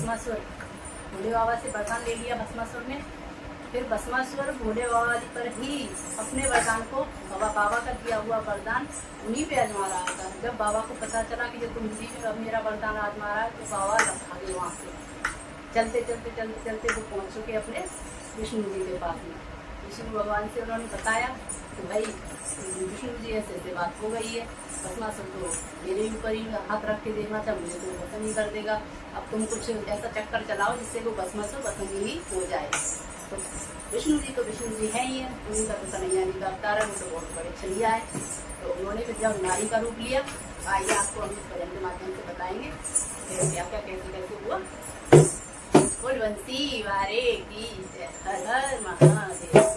भस्मासुर भोले बाबा से वरदान ले लिया भस्मासुर ने। फिर भस्मासुर भोले बाबा जी पर ही अपने वरदान को बाबा का दिया हुआ वरदान उन्हीं पे आजमा रहा था। जब बाबा को पता चला कि जब तुम मुझे पे मेरा वरदान आजमा रहा है तो बाबा भागे वहाँ से। चलते चलते चलते चलते वो पहुँच चुके अपने विष्णु जी के पास में। विष्णु भगवान से उन्होंने बताया कि भाई विष्णु जी ऐसे बात हो गई है, भस्मासुर तो मेरे ऊपर ही हाथ रख के देखना था, मुझे तो भस्म ही कर देगा। अब तुम कुछ ऐसा चक्कर चलाओ जिससे वो भस्मासुर भस्म ही हो जाए। तो विष्णु जी हैं ही है, उन्हीं का तो कन्हैया जी का अवतार है, वो तो बहुत बड़े छलिया है। तो उन्होंने फिर जब नारी का रूप लिया, आइए आपको हम इस भजन के माध्यम से बताएंगे फिर क्या क्या कैसे कैसे हुआ। बोल बंसी वारे की जय, हर हर महादेव।